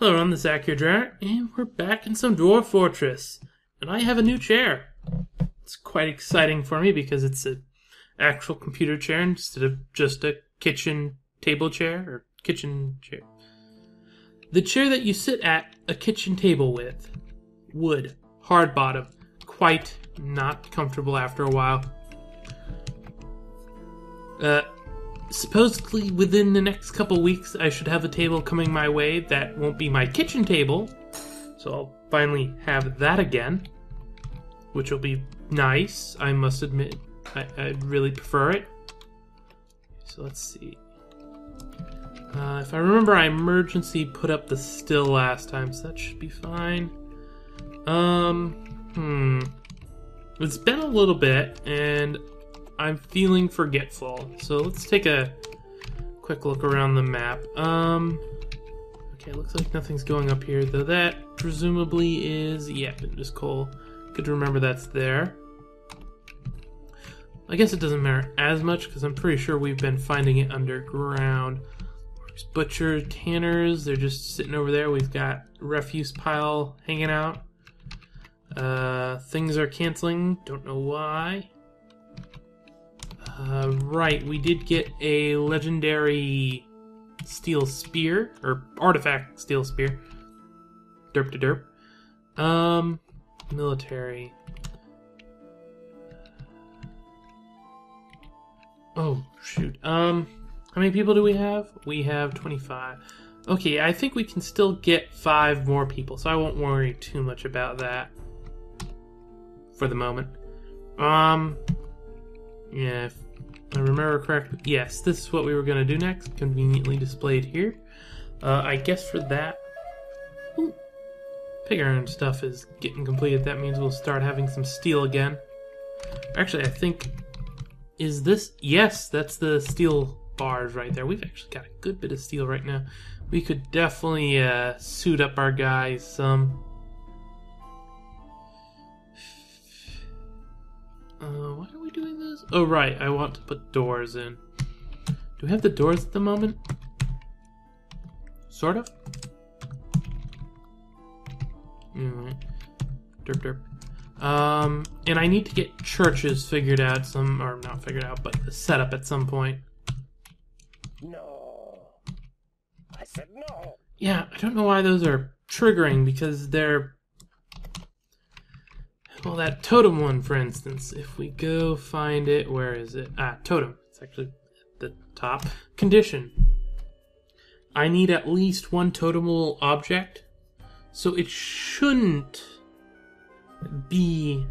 Hello, I'm the Akhier, and we're back in some Dwarf Fortress. And I have a new chair. It's quite exciting for me because it's an actual computer chair instead of just a kitchen table chair or kitchen chair. The chair that you sit at a kitchen table with. Wood, hard bottom, quite not comfortable after a while. Supposedly within the next couple weeks I should have a table coming my way that won't be my kitchen table. So I'll finally have that again, which will be nice, I must admit. I really prefer it. So let's see. If I remember, I emergency put up the still last time, so that should be fine. It's been a little bit, and I'm feeling forgetful. So let's take a quick look around the map. Okay, looks like nothing's going up here, though that presumably is, just coal. Good to remember that's there. I guess it doesn't matter as much, because I'm pretty sure we've been finding it underground. There's butcher, tanners, they're just sitting over there. We've got refuse pile hanging out. Things are canceling, don't know why. Right, we did get a legendary steel spear, or artifact steel spear. Derp to derp. Military. Oh, shoot. How many people do we have? We have 25. Okay, I think we can still get 5 more people, so I won't worry too much about that for the moment. Yeah, if I remember correctly, yes, this is what we were going to do next, conveniently displayed here. I guess for that, pig iron stuff is getting completed. That means we'll start having some steel again. Actually, I think, is this, yes, that's the steel bars right there. We've actually got a good bit of steel right now. We could definitely suit up our guys some. Why are we doing this? Oh, right, I want to put doors in. Do we have the doors at the moment? Sort of. Anyway. Derp derp. And I need to get churches figured out, or not figured out, but set up at some point. No. I said no. Yeah, I don't know why those are triggering, because they're... Well, that totem one, for instance, if we go find it, where is it? Totem. It's actually at the top. Condition. I need at least one totemable object, so it shouldn't be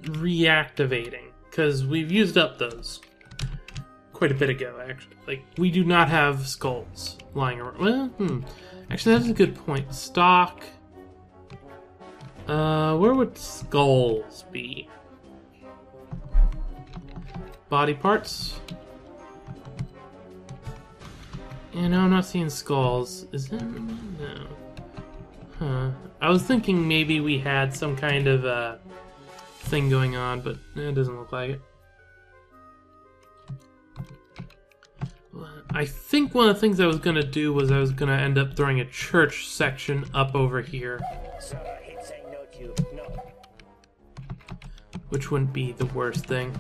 reactivating, because we've used up those quite a bit ago, actually. Like, we do not have skulls lying around. Well, actually, that's a good point. Stock... where would skulls be? Body parts? Yeah, no, I'm not seeing skulls. Is it? No. Huh. I was thinking maybe we had some kind of, thing going on, but it doesn't look like it. I think one of the things I was going to do was I was going to end up throwing a church section up over here. No. Which wouldn't be the worst thing.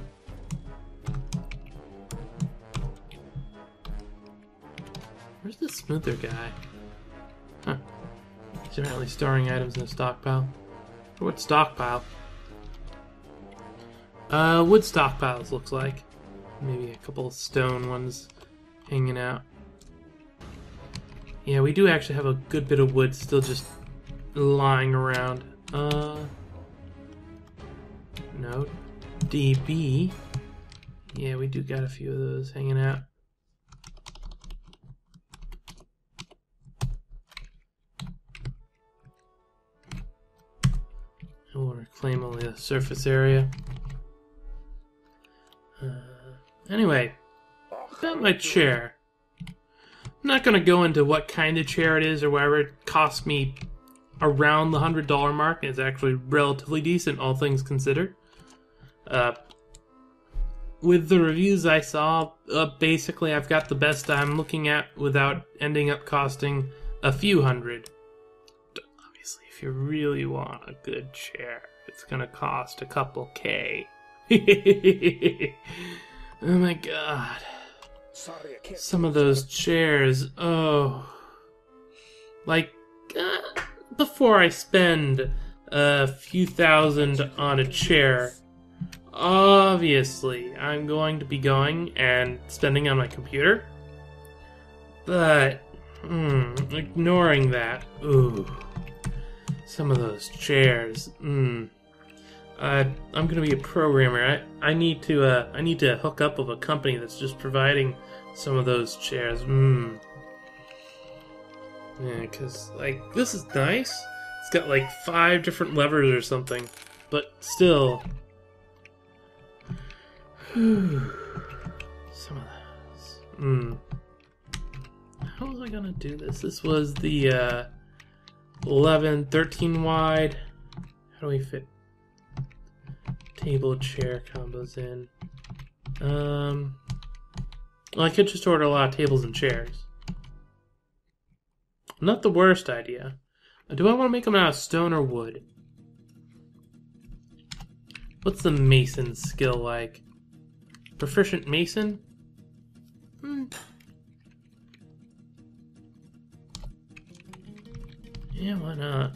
Where's the smoother guy? Huh. He's apparently storing items in a stockpile. Or what stockpile? Wood stockpiles, looks like. Maybe a couple of stone ones hanging out. Yeah, we do actually have a good bit of wood still just lying around. No. DB. Yeah, we do got a few of those hanging out. We'll reclaim only the surface area. Anyway, about my chair. I'm not going to go into what kind of chair it is or whatever. It cost me around the $100 mark. It's actually relatively decent, all things considered. With the reviews I saw, basically I've got the best I'm looking at without ending up costing a few hundred. Obviously, if you really want a good chair, it's gonna cost a couple K. Oh my god. Sorry, I can't. Some of those chairs, oh. Like, before I spend a few thousand on a chair, obviously I'm going to be going and spending on my computer. But, ignoring that, ooh. Some of those chairs, I'm gonna be a programmer. I need to hook up with a company that's just providing some of those chairs. Yeah, cause like this is nice. It's got like 5 different levers or something, but still, some of those. How was I gonna do this? This was the 11, 13 wide. How do we fit table chair combos in? Well, I could just order a lot of tables and chairs. Not the worst idea. Do I want to make them out of stone or wood? What's the mason skill like? Proficient mason? Yeah, why not?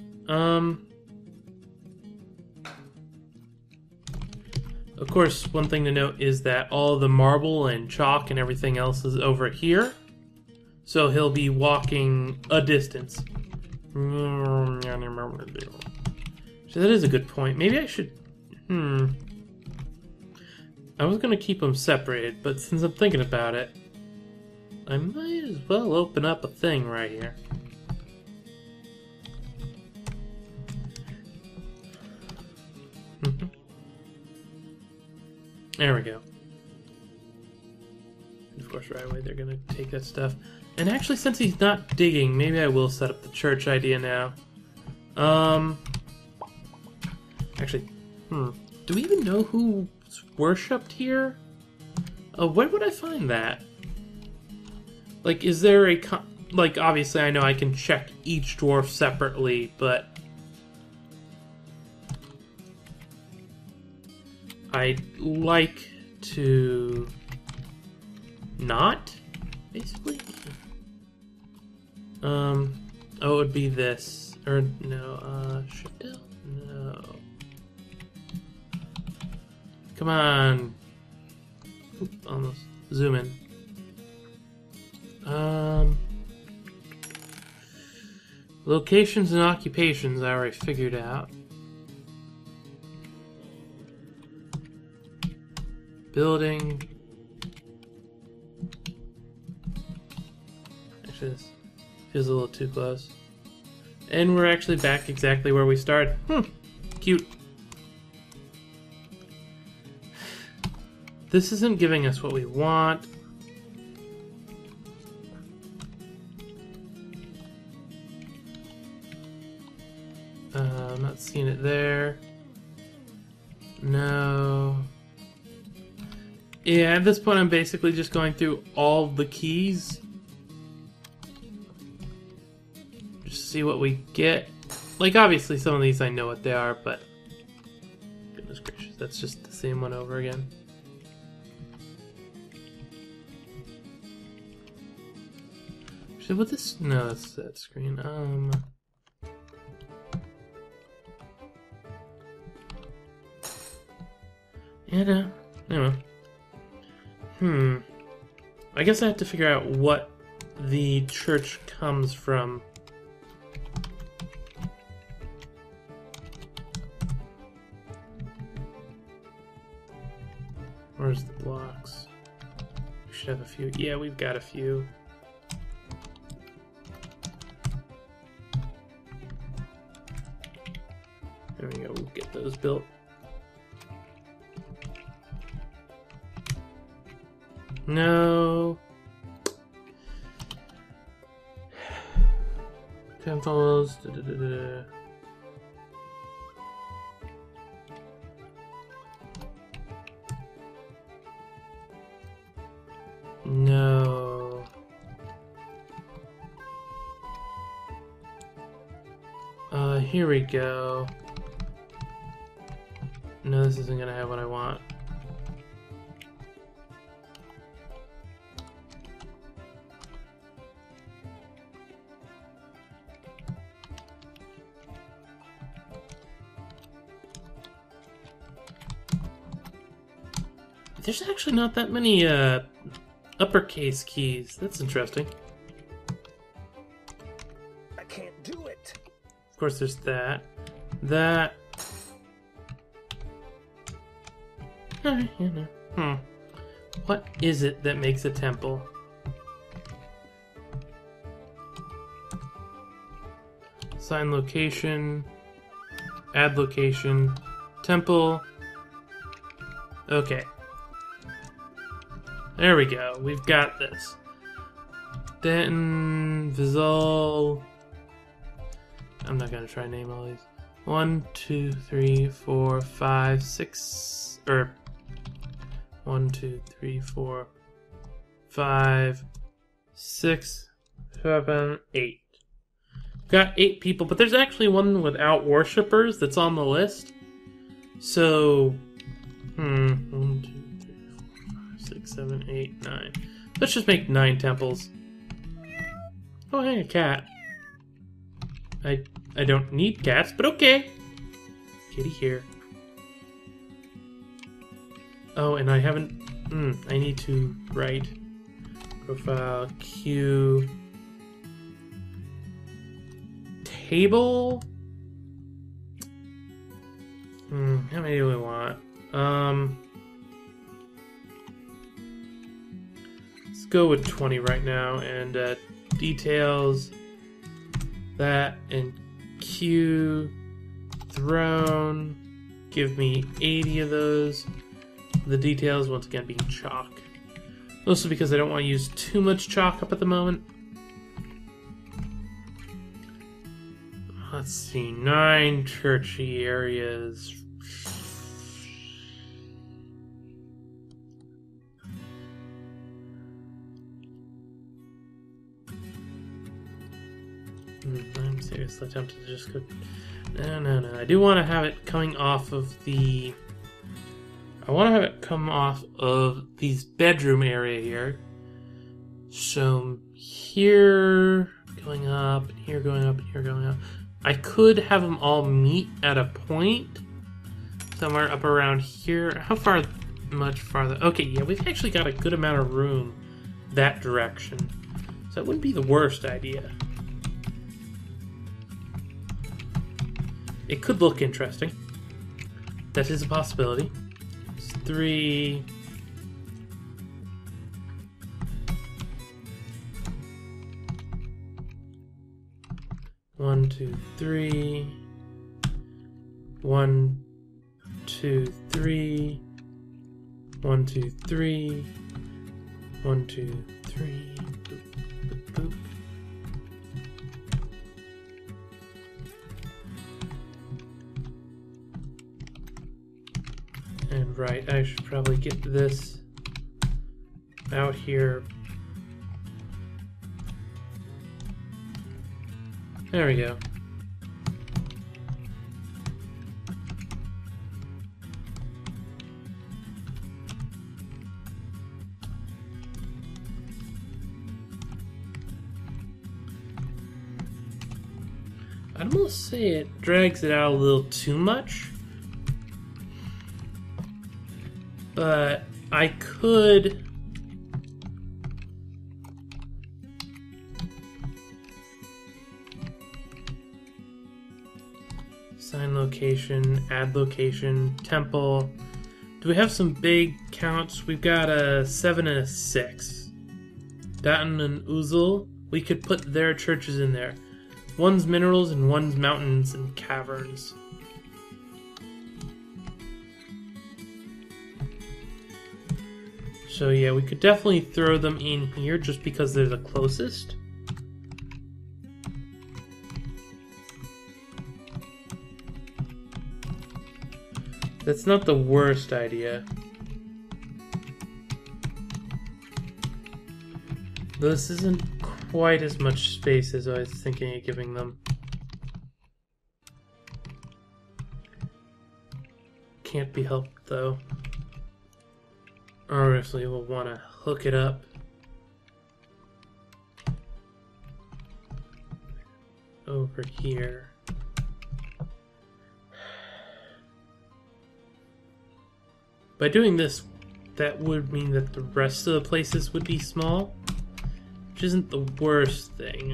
Of course, one thing to note is that all the marble and chalk and everything else is over here. So he'll be walking a distance. So that is a good point. Maybe I should... I was going to keep them separated, but since I'm thinking about it, I might as well open up a thing right here. There we go. And of course, right away they're going to take that stuff. And actually, since he's not digging, maybe I will set up the church idea now. Actually, do we even know who's worshipped here? Where would I find that? Like, is there a... like, obviously I know I can check each dwarf separately, but... I'd like to... not? Basically? Oh, it would be this. Or, no, Shift L? No. Come on. Oop, almost. Zoom in. Locations and occupations I already figured out. Building. Actually, this feels a little too close. And we're actually back exactly where we started. Cute. This isn't giving us what we want. I'm not seeing it there. No. Yeah, at this point I'm basically just going through all the keys. Just see what we get. Like, obviously some of these I know what they are, but... goodness gracious, that's just the same one over again. Actually, what this... no, that's that screen. Yeah, no. Anyway. I guess I have to figure out what the church comes from. Where's the blocks? We should have a few. Yeah, we've got a few. There we go, we'll get those built. No. Temples. No. Here we go. No, this isn't gonna have what I want. There's actually not that many uppercase keys. That's interesting. I can't do it. Of course, there's that. That. What is it that makes a temple? Assign location. Add location. Temple. Okay. There we go. We've got this. Denton, Vizal. I'm not gonna try to name all these. 1, 2, 3, 4, 5, 6. Or 1, 2, 3, 4, 5, 6, 7, 8. Got 8 people, but there's actually one without worshippers that's on the list. So, 1, 2, 6, 7, 8, 9. Let's just make 9 temples. Oh, hey, a cat. I don't need cats, but okay. Kitty here. Oh, and I haven't... I need to write profile Q table. How many do we want? Let's go with 20 right now, and details that, and Q throne. Give me 80 of those. The details, once again, being chalk. Mostly because I don't want to use too much chalk up at the moment. Let's see, 9 churchy areas. I'm seriously tempted to just go... No. I do want to have it coming off of the... I want to have it come off of these bedroom area here. So here going up, and here going up, and here going up. I could have them all meet at a point somewhere up around here. How far? Much farther. Okay, yeah, we've actually got a good amount of room that direction. So that wouldn't be the worst idea. It could look interesting. That is a possibility. 3. One, 2, 3. 1, 2, 3. 1, 2, 3. 1, 2, 3. Boop, boop, boop. And right, I should probably get this out here. There we go. I'd almost say it drags it out a little too much. But I could... Assign location, add location, temple. Do we have some big counts? We've got a 7 and a 6. Datan and Uzul. We could put their churches in there. One's minerals and one's mountains and caverns. So yeah, we could definitely throw them in here just because they're the closest. That's not the worst idea. This isn't quite as much space as I was thinking of giving them. can't be helped though. Obviously, we'll want to hook it up. Over here. By doing this, that would mean that the rest of the places would be small, which isn't the worst thing.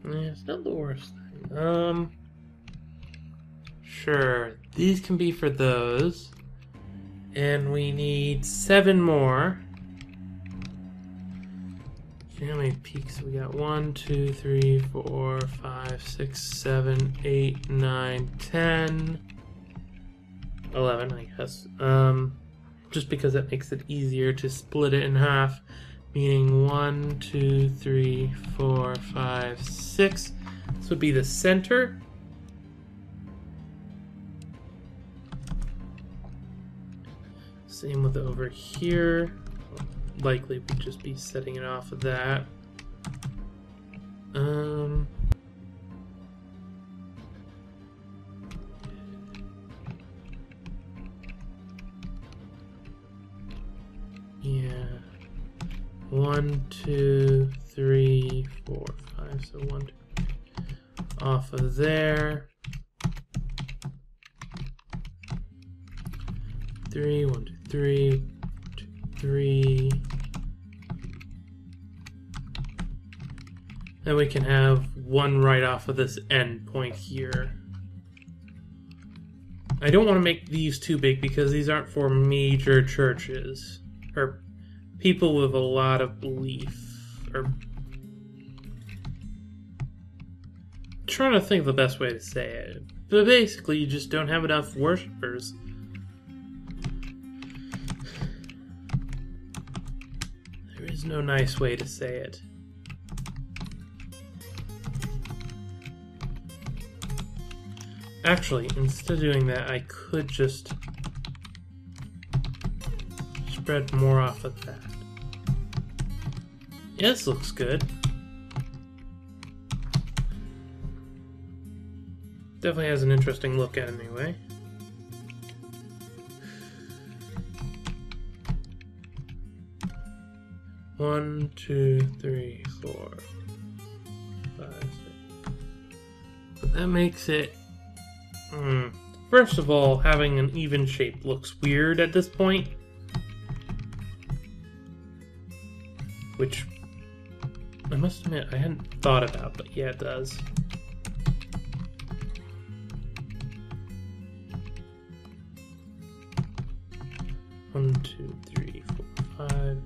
Yeah, it's not the worst thing. Sure, these can be for those. And we need 7 more. See how many peaks we got? 1, 2, 3, 4, 5, 6, 7, 8, 9, 10, 11, I guess. Just because that makes it easier to split it in half. Meaning 1, 2, 3, 4, 5, 6. This would be the center. Same with over here. Likely we'd just be setting it off of that. Yeah. 1, 2, 3, 4, 5. So 1, 2, 3. Off of there. 3, 1, 2, 3, 2, 3. Then we can have one right off of this end point here. I don't want to make these too big because these aren't for major churches or people with a lot of belief. Or trying to think of the best way to say it. But basically, you just don't have enough worshippers. There is no nice way to say it. Actually, instead of doing that, I could just spread more off of that. Yeah, this looks good. Definitely has an interesting look at it anyway. One, 2, 3, 4, 5, 6. But that makes it... First of all, having an even shape looks weird at this point. Which, I must admit, I hadn't thought about, but yeah, it does. One, 2, 3, 4, 5.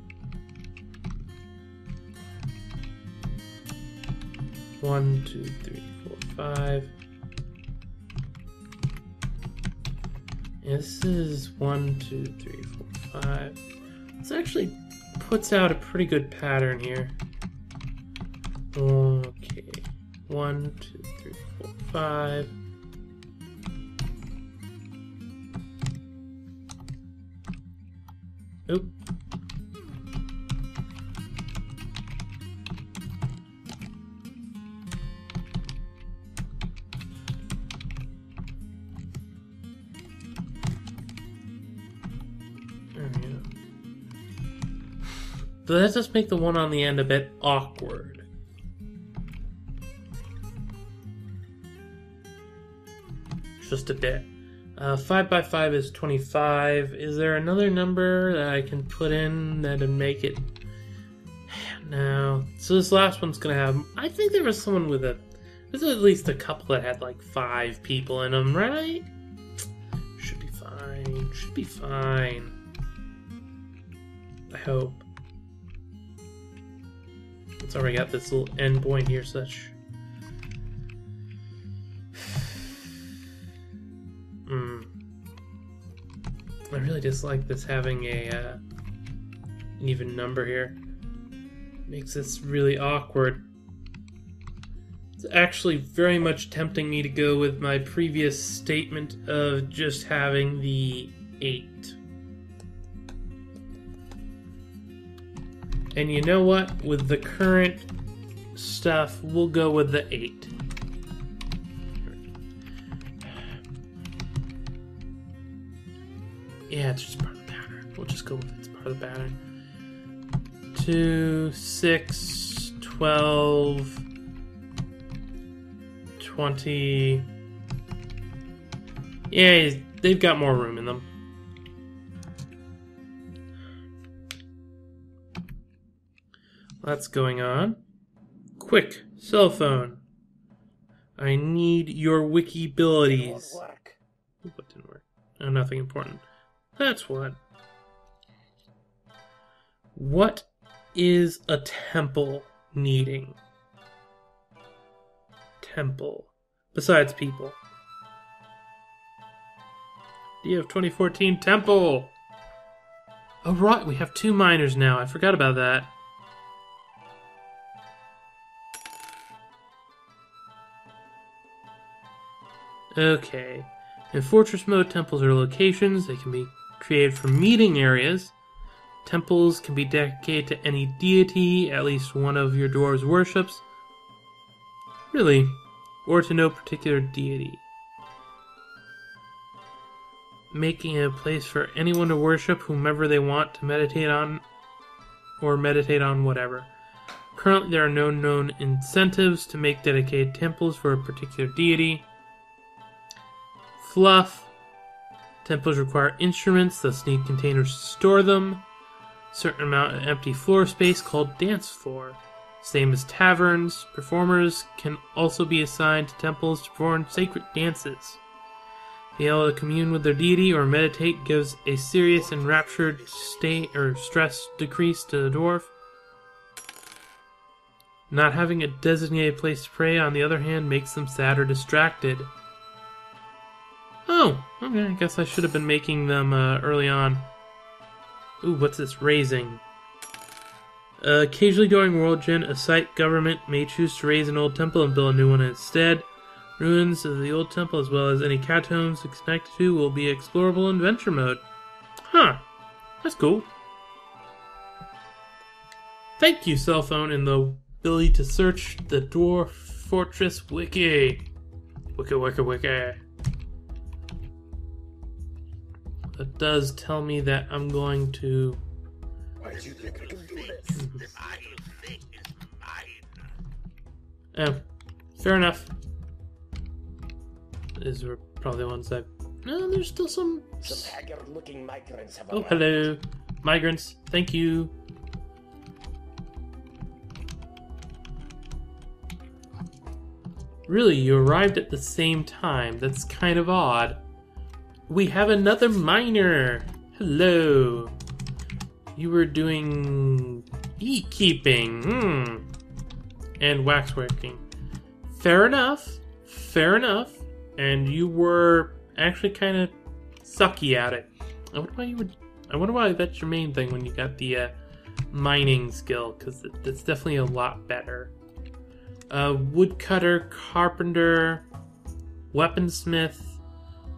1, 2, 3, 4, 5. This is 1, 2, 3, 4, 5. This actually puts out a pretty good pattern here. Okay. 1, 2, 3, 4, 5. Oop. There we go. So that does make the one on the end a bit awkward. Just a bit. 5 by 5 is 25. Is there another number that I can put in that would make it... No. So this last one's going to have... I think there was someone with a... There's at least a couple that had like 5 people in them, right? Should be fine. Should be fine. I hope. It's already got this little end point here, such... I really dislike this having a an even number here. Makes this really awkward. It's actually very much tempting me to go with my previous statement of just having the 8. And you know what? With the current stuff, we'll go with the 8. Yeah, it's just part of the pattern. We'll just go with it's part of the pattern. 2, 6, 12, 20. Yeah, they've got more room in them. That's going on. Quick, cell phone. I need your wiki abilities. What didn't work? Oh, nothing important. That's what. What is a temple needing? Temple. Besides people. Year of 2014 temple! Oh right, we have 2 miners now. I forgot about that. Okay. In Fortress mode, temples are locations. They can be created from meeting areas. Temples can be dedicated to any deity at least one of your dwarves worships. Really? Or to no particular deity. Making a place for anyone to worship whomever they want to meditate on, or meditate on whatever. Currently, there are no known incentives to make dedicated temples for a particular deity. Fluff. Temples require instruments, thus need containers to store them. Certain amount of empty floor space called dance floor. Same as taverns, performers can also be assigned to temples to perform sacred dances. Being able to commune with their deity or meditate gives a serious enraptured state or stress decrease to the dwarf. Not having a designated place to pray, on the other hand, makes them sad or distracted. Oh, okay, I guess I should have been making them early on. Ooh, what's this? Raising. Occasionally during World Gen, a site government may choose to raise an old temple and build a new one instead. Ruins of the old temple, as well as any catacombs connected to, will be explorable in Venture mode. Huh. That's cool. Thank you, cell phone, and the ability to search the Dwarf Fortress wiki. Wiki. That does tell me that I'm going to... Why do you think I can do this? Oh, fair enough. These were probably the ones that... No, there's still some... Some haggard-looking migrants have Oh, arrived. hello. Migrants, thank you. Really, you arrived at the same time. That's kind of odd. We have another miner. Hello. You were doing beekeeping. And waxworking. Fair enough. And you were actually kind of sucky at it. I wonder why that's your main thing when you got the mining skill, because that's definitely a lot better. Woodcutter, carpenter, weaponsmith.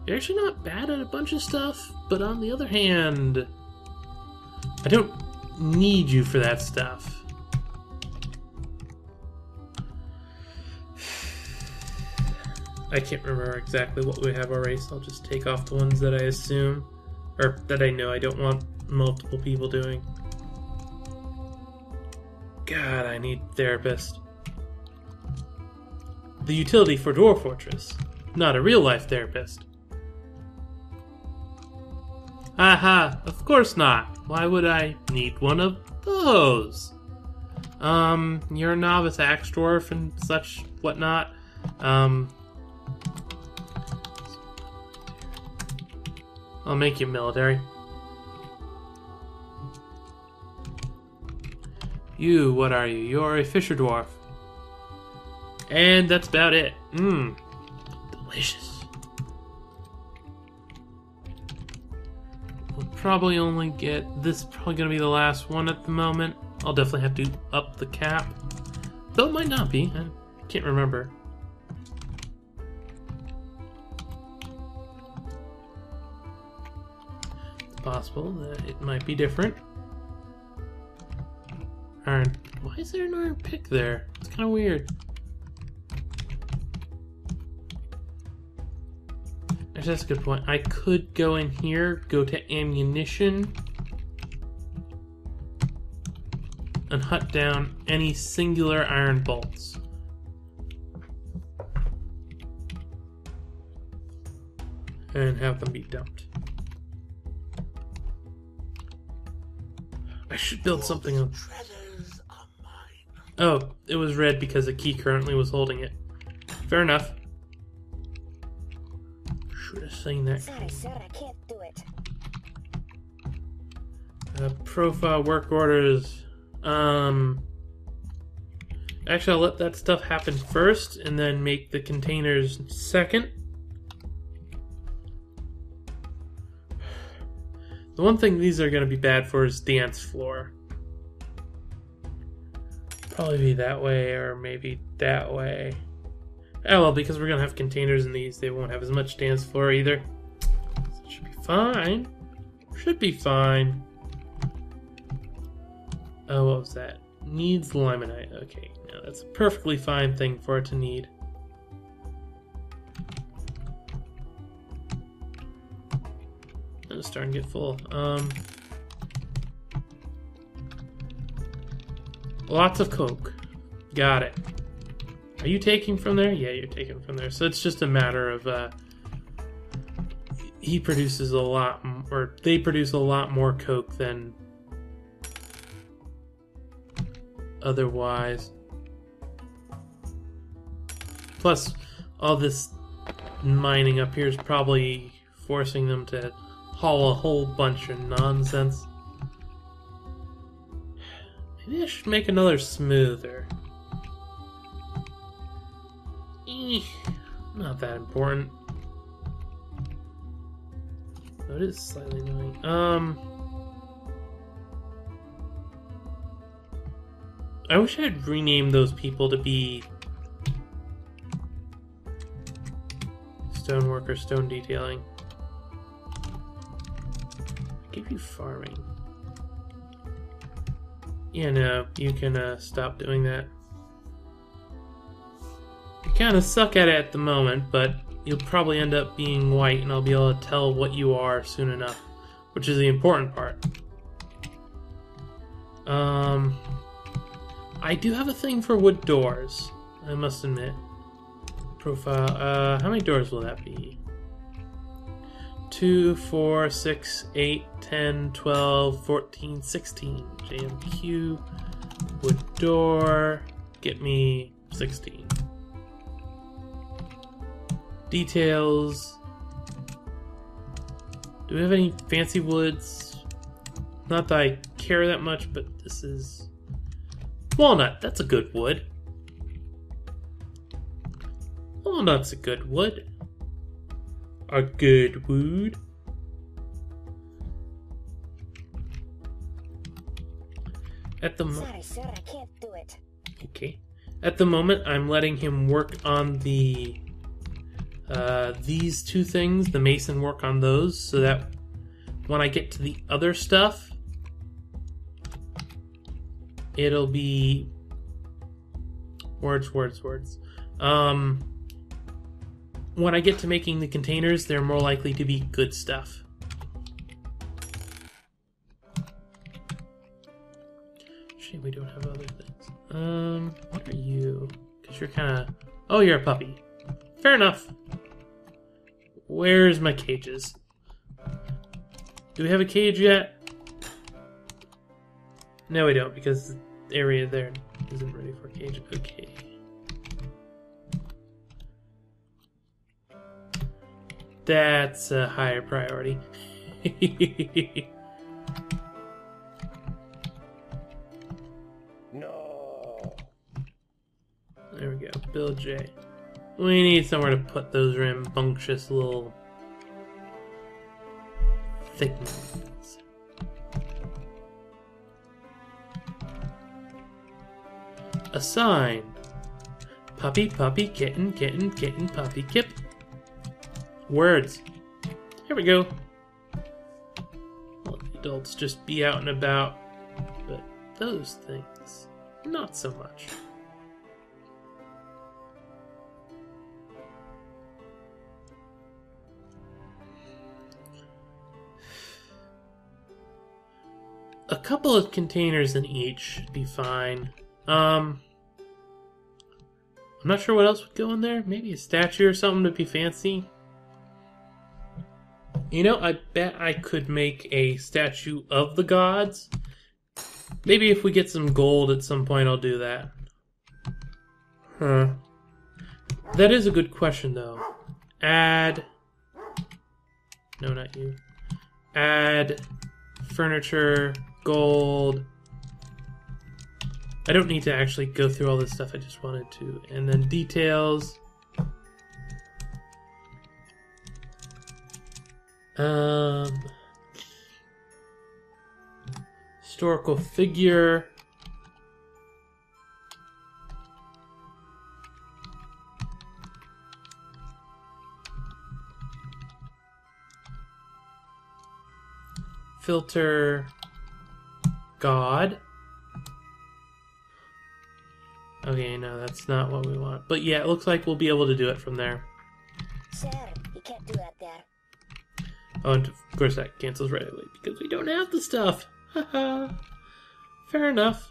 You're actually not bad at a bunch of stuff, but on the other hand, I don't need you for that stuff. I can't remember exactly what we have already, so I'll just take off the ones that I assume, or that I know I don't want multiple people doing. God, I need therapist. The utility for Dwarf Fortress, not a real-life therapist. Aha, of course not. Why would I need one of those? You're a novice axe dwarf and such whatnot. I'll make you military. You, what are you? You're a fisher dwarf. And that's about it. Delicious. We'll probably only get... This is probably going to be the last one at the moment. I'll definitely have to up the cap. Though it might not be. I can't remember. It's possible that it might be different. Why is there an iron pick there? It's kind of weird. Actually, that's a good point. I could go in here, go to ammunition, and hunt down any singular iron bolts. And have them be dumped. I should build something else. Oh, it was red because Akhier currently was holding it. Fair enough. Should have seen that. Sorry, sir, I can't do it. Profile work orders. Actually, I'll let that stuff happen first, and then make the containers second. The one thing these are going to be bad for is dance floor. Probably be that way, or maybe that way. Oh well, because we're going to have containers in these, they won't have as much dance floor either. So it should be fine. Should be fine. Oh, what was that? Needs limonite. Okay, now that's a perfectly fine thing for it to need. It's starting to get full. Lots of coke. Got it. Are you taking from there? Yeah, you're taking from there. So it's just a matter of he produces a lot, or they produce a lot more coke than otherwise. Plus, all this mining up here is probably forcing them to haul a whole bunch of nonsense. Maybe I should make another smoother. Not that important. But it is slightly annoying. I wish I had renamed those people to be stonework or stone detailing. Give you farming. Yeah, no, you can stop doing that. You kind of suck at it at the moment, but you'll probably end up being white, and I'll be able to tell what you are soon enough, which is the important part. I do have a thing for wood doors, I must admit. Profile, how many doors will that be? 2, 4, 6, 8, 10, 12, 14, 16. JMQ, wood door, get me 16. Details. Do we have any fancy woods? Not that I care that much, but this is walnut. That's a good wood. Walnut's a good wood. A good wood. At the Sorry, sir, I can't do it. Okay. At the moment, I'm letting him work on the these two things. The mason work on those, so that when I get to the other stuff, it'll be words. When I get to making the containers, they're more likely to be good stuff. Shame we don't have other things. What are you? Because you're kind of... Oh, you're a puppy. Fair enough. Where's my cages? Do we have a cage yet? No, we don't, because the area there isn't ready for a cage. Okay. That's a higher priority. No. There we go. Build J. We need somewhere to put those rambunctious little things. A sign. Puppy, puppy, kitten, kitten, kitten, puppy, kip. Words. Here we go. Well, the adults just be out and about. But those things. not so much. A couple of containers in each should be fine. I'm not sure what else would go in there. Maybe a statue or something to be fancy. You know, I bet I could make a statue of the gods. Maybe if we get some gold at some point, I'll do that. Huh. That is a good question, though. Add... No, not you. Add furniture, gold. I don't need to actually go through all this stuff. I just wanted to. And then details. Historical figure. Filter. God. Okay, no, that's not what we want. But yeah, it looks like we'll be able to do it from there. Sir, you can't do that there. Oh, and of course that cancels right away because we don't have the stuff. Haha. Fair enough.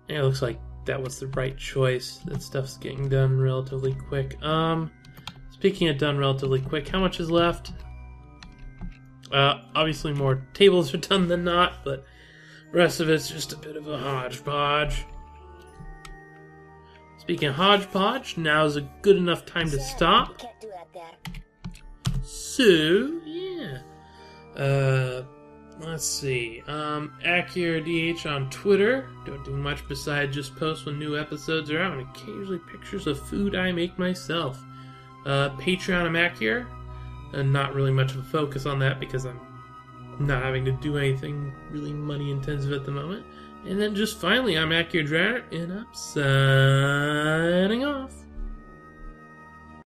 Yeah, it looks like that was the right choice. That stuff's getting done relatively quick. Speaking of done relatively quick, how much is left? Obviously more tables are done than not, but the rest of it's just a bit of a hodgepodge. Speaking of hodgepodge, now's a good enough time to stop. You can't do that there. So, yeah. Let's see. Akhier DH on Twitter. Don't do much besides just post when new episodes are out, and occasionally pictures of food I make myself. Patreon, I'm Akhier. And not really much of a focus on that because I'm not having to do anything really money intensive at the moment. And then just finally, I'm Akhier, and I'm signing off.